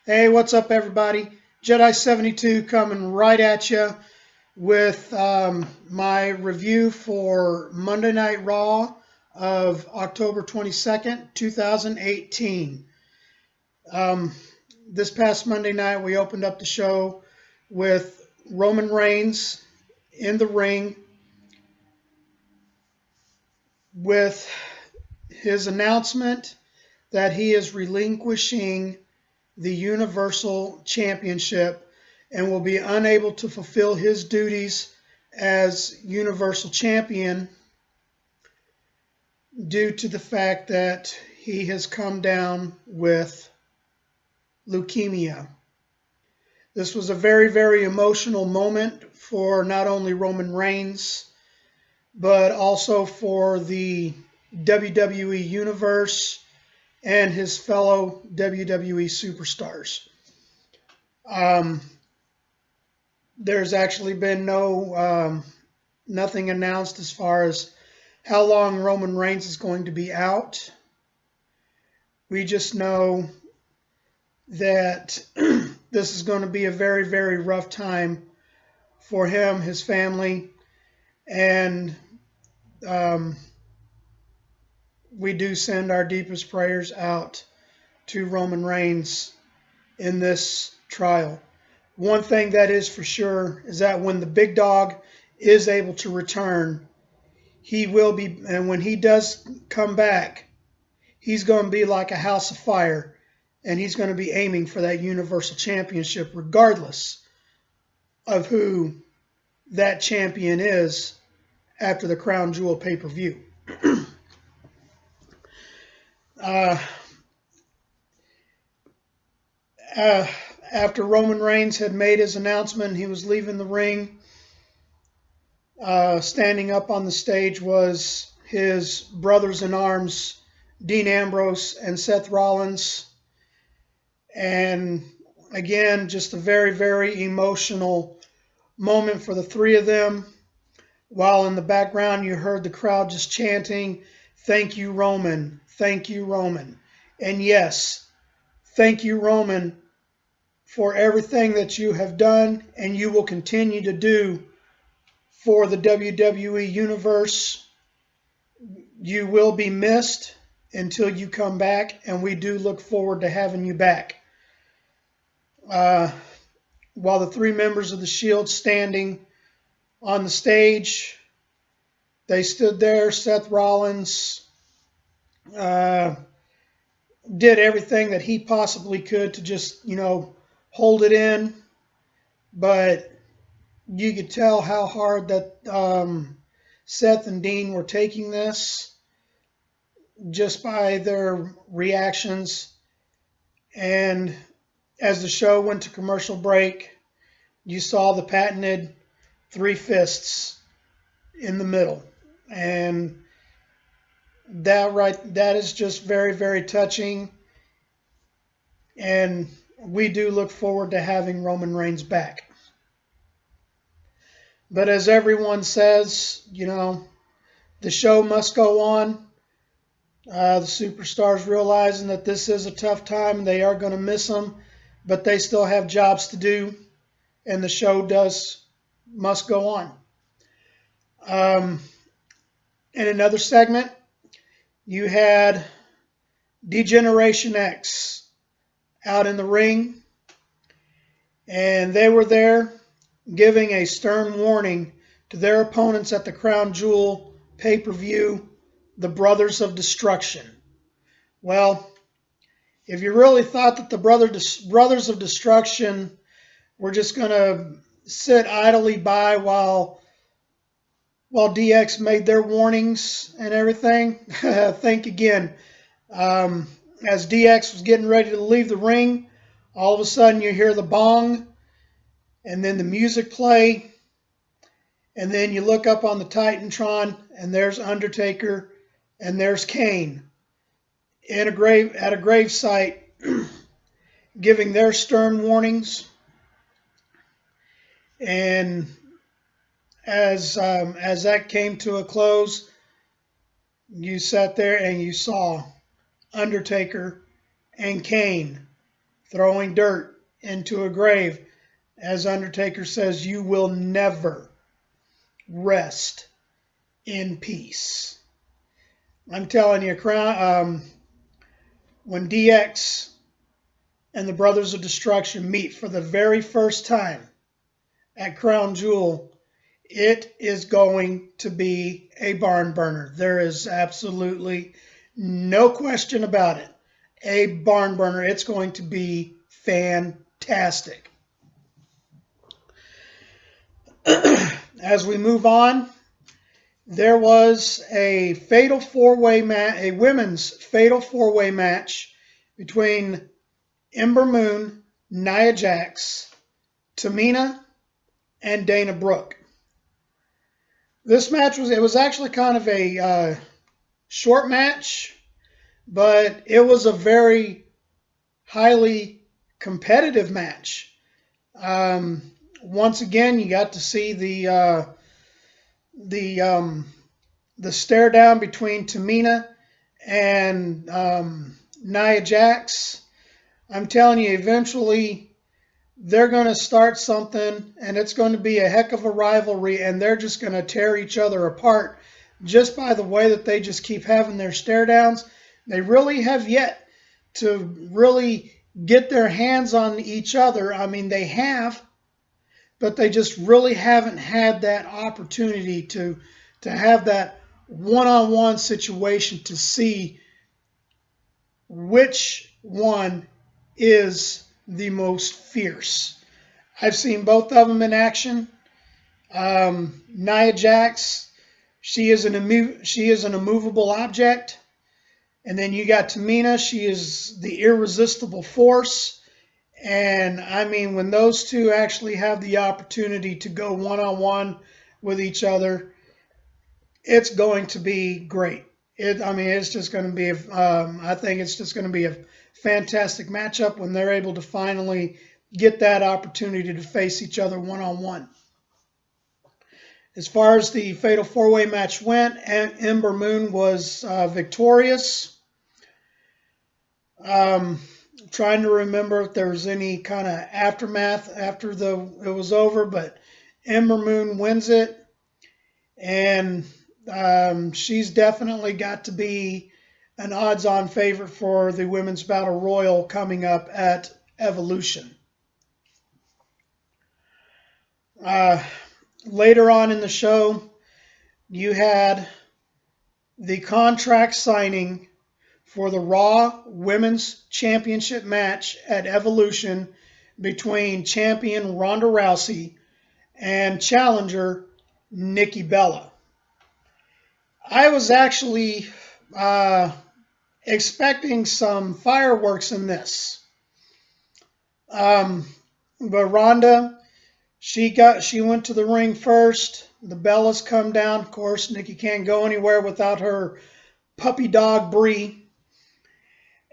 Hey, what's up, everybody? Jedi72 coming right at you with my review for Monday Night Raw of October 22nd, 2018. Um, this past Monday night, we opened up the show with Roman Reigns in the ring with his announcement that he is relinquishing the Universal Championship and will be unable to fulfill his duties as Universal Champion due to the fact that he has come down with leukemia. This was a very, very emotional moment for not only Roman Reigns, but also for the WWE Universe and his fellow WWE superstars. There's actually been nothing announced as far as how long Roman Reigns is going to be out. We just know that this is going to be a very, very rough time for him, his family, and we do send our deepest prayers out to Roman Reigns in this trial. One thing that is for sure is that when the big dog is able to return, he will be, and when he does come back, he's going to be like a house of fire, and he's going to be aiming for that Universal Championship regardless of who that champion is after the Crown Jewel pay-per-view. After Roman Reigns had made his announcement, he was leaving the ring. Standing up on the stage was his brothers in arms, Dean Ambrose and Seth Rollins. And again, just a very, very emotional moment for the three of them. While in the background, you heard the crowd just chanting, "Thank you, Roman. Thank you, Roman." And yes, thank you, Roman, for everything that you have done and you will continue to do for the WWE Universe. You will be missed until you come back, and we do look forward to having you back. While the three members of the Shield standing on the stage, they stood there. Seth Rollins did everything that he possibly could to just, hold it in, but you could tell how hard that Seth and Dean were taking this just by their reactions. And as the show went to commercial break, you saw the patented three fists in the middle. And that is just very, very touching. And we do look forward to having Roman Reigns back. But as everyone says, the show must go on. The superstars realizing that this is a tough time, they are going to miss them, but they still have jobs to do, and the show must go on. In another segment, you had D-Generation X out in the ring, and they were there giving a stern warning to their opponents at the Crown Jewel pay-per-view, the Brothers of Destruction. Well, if you really thought that the Brothers of Destruction were just going to sit idly by while DX made their warnings and everything, think again. As DX was getting ready to leave the ring, all of a sudden you hear the bong and then the music play, and then you look up on the Titantron and there's Undertaker and there's Kane at a grave site giving their stern warnings. And as that came to a close, you sat there and you saw Undertaker and Kane throwing dirt into a grave. As Undertaker says, you will never rest in peace. I'm telling you, when DX and the Brothers of Destruction meet for the very first time at Crown Jewel, it is going to be a barn burner. There is absolutely no question about it. A barn burner. It's going to be fantastic. As we move on, there was a fatal four-way match, a women's fatal four-way match between Ember Moon, Nia Jax, Tamina, and Dana Brooke. This match was actually kind of a short match, but it was a very highly competitive match. Once again, you got to see the stare down between Tamina and Nia Jax. I'm telling you, eventually they're going to start something, and it's going to be a heck of a rivalry, and they're just going to tear each other apart just by the way that they just keep having their stare downs. They really have yet to really get their hands on each other. I mean, they have, but they just really haven't had that opportunity to have that one-on-one situation to see which one is the most fierce. I've seen both of them in action. Nia Jax, she is an immovable object. And then you got Tamina, she is the irresistible force. And I mean, when those two actually have the opportunity to go one-on-one with each other, it's going to be great. It's just going to be, I think it's just going to be a fantastic matchup when they're able to finally get that opportunity to face each other one-on-one. As far as the Fatal 4-Way match went, Ember Moon was victorious. Trying to remember if there was any kind of aftermath after it was over, but Ember Moon wins it, and she's definitely got to be an odds-on favorite for the Women's Battle Royal coming up at Evolution. Later on in the show, you had the contract signing for the Raw Women's Championship match at Evolution between champion Ronda Rousey and challenger Nikki Bella. I was actually expecting some fireworks in this. But Ronda, she went to the ring first. The Bellas come down. Of course, Nikki can't go anywhere without her puppy dog Brie.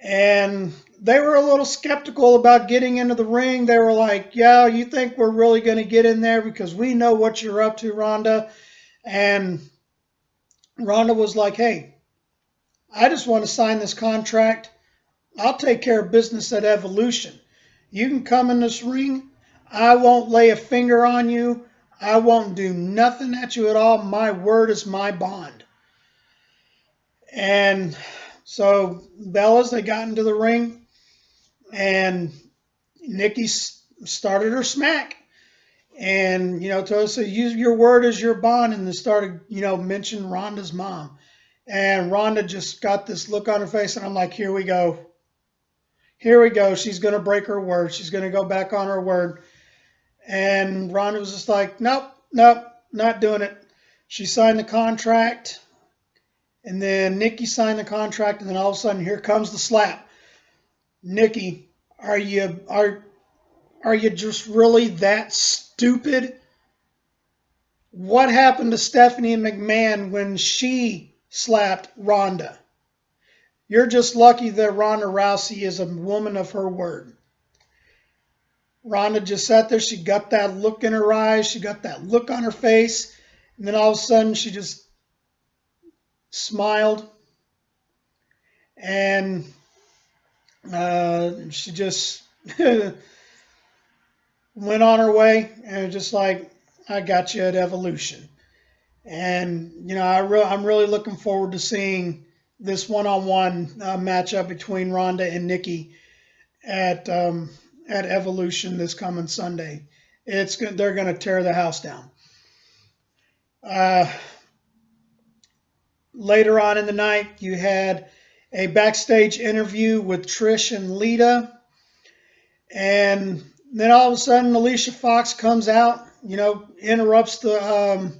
And they were a little skeptical about getting into the ring. They were like, yeah, you think we're really going to get in there because we know what you're up to, Ronda. And Ronda was like, hey, I just want to sign this contract. I'll take care of business at Evolution. You can come in this ring. I won't lay a finger on you. I won't do nothing at you at all. My word is my bond. And so Bellas, they got into the ring, and Nikki started her smack. And, told us to use your word as your bond, and then started, mentioning Ronda's mom. And Ronda just got this look on her face, and I'm like, here we go. Here we go. She's going to break her word. She's going to go back on her word. And Ronda was just like, nope, not doing it. She signed the contract. And then Nikki signed the contract, and then all of a sudden, here comes the slap. Nikki, are you just really that stupid? What happened to Stephanie McMahon when she slapped Ronda? You're just lucky that Ronda Rousey is a woman of her word. Ronda just sat there. She got that look in her eyes. She got that look on her face. And then all of a sudden, she just smiled. And she just went on her way, and just like, I got you at Evolution. And I'm really looking forward to seeing this one-on-one matchup between Ronda and Nikki at Evolution this coming Sunday. They're going to tear the house down. Later on in the night, you had a backstage interview with Trish and Lita, and then all of a sudden Alicia Fox comes out, interrupts the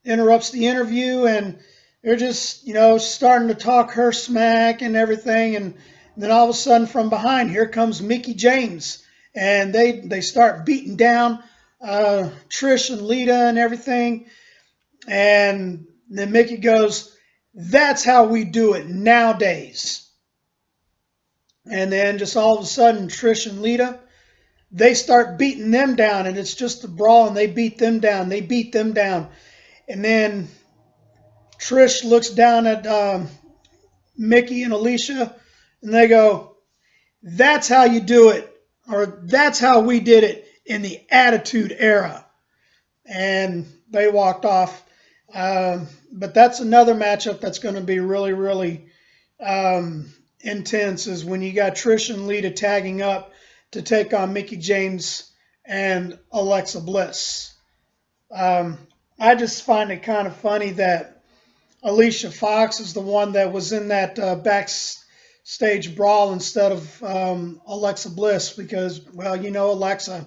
interview, and they're just starting to talk her smack and everything, and then all of a sudden from behind, here comes Mickie James, and they start beating down Trish and Lita and everything, and then Mickie goes, "That's how we do it nowadays." And then just all of a sudden, Trish and Lita, they start beating them down, and it's just a brawl, and they beat them down. They beat them down. And then Trish looks down at Mickie and Alicia, and they go, "That's how you do it," or "That's how we did it in the Attitude Era." And they walked off. But that's another matchup that's going to be really, really intense, is when you got Trish and Lita tagging up to take on Mickie James and Alexa Bliss. I just find it kind of funny that Alicia Fox is the one that was in that backstage brawl instead of Alexa Bliss, because, well, Alexa,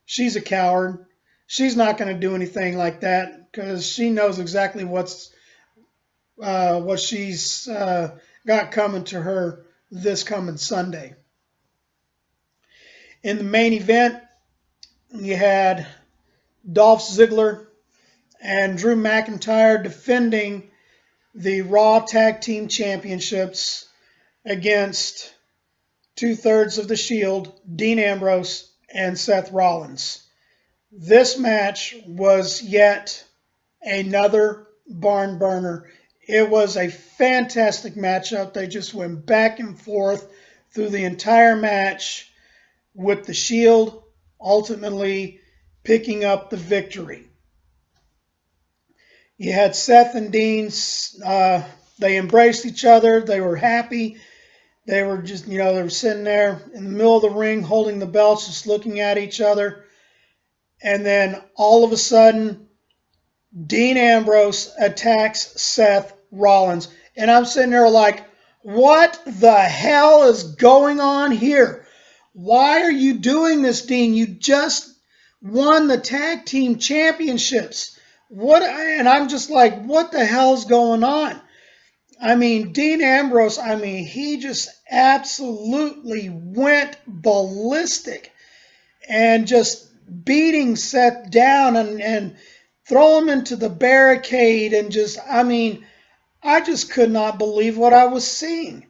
she's a coward. She's not going to do anything like that, because she knows exactly what she's got coming to her this coming Sunday. In the main event, you had Dolph Ziggler and Drew McIntyre defending the Raw Tag Team Championships against 2/3 of the Shield, Dean Ambrose and Seth Rollins. This match was yet another barn burner. It was a fantastic matchup. They just went back and forth through the entire match, with the Shield ultimately picking up the victory. You had Seth and Dean. They embraced each other. They were happy. They were just, they were sitting there in the middle of the ring holding the belts, just looking at each other. And then all of a sudden, Dean Ambrose attacks Seth Rollins. And I'm sitting there like, what the hell is going on here? Why are you doing this, Dean? You just won the tag team championships. And I'm just like, what the hell's going on? I mean, Dean Ambrose, he just absolutely went ballistic and just beating Seth down and throw him into the barricade, and just, I just could not believe what I was seeing.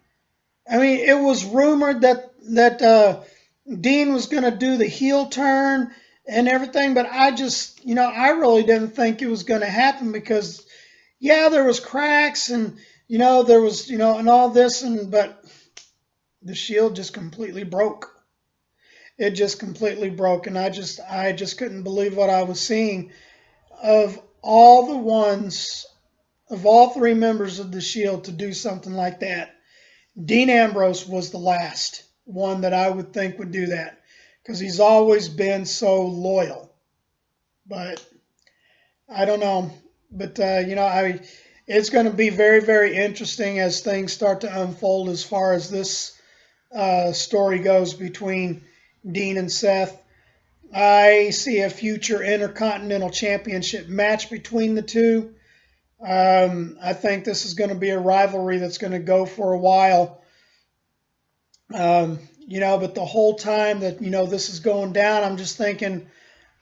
It was rumored that Dean was going to do the heel turn and everything, but I just, I really didn't think it was going to happen, because, yeah, there was cracks, and, there was, and all this, but the Shield just completely broke. It just completely broke, and I just couldn't believe what I was seeing. Of all three members of the Shield to do something like that, Dean Ambrose was the last one that I would think would do that, because he's always been so loyal. But I don't know. But, it's going to be very, very interesting as things start to unfold as far as this story goes between Dean and Seth. I see a future Intercontinental Championship match between the two. I think this is going to be a rivalry that's going to go for a while. But the whole time that, this is going down, I'm just thinking,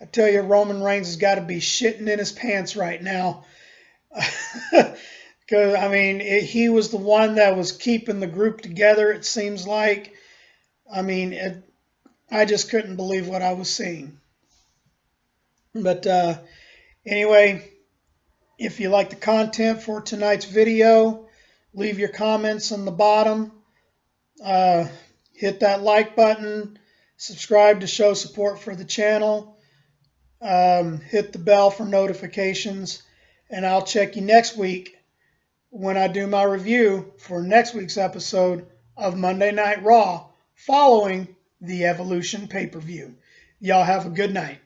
I tell you, Roman Reigns has got to be shitting in his pants right now. Because, he was the one that was keeping the group together, it seems like. I just couldn't believe what I was seeing. But anyway, if you like the content for tonight's video, leave your comments on the bottom. hit that like button, subscribe to show support for the channel, hit the bell for notifications, and I'll check you next week when I do my review for next week's episode of Monday Night Raw following the Evolution pay-per-view. Y'all have a good night.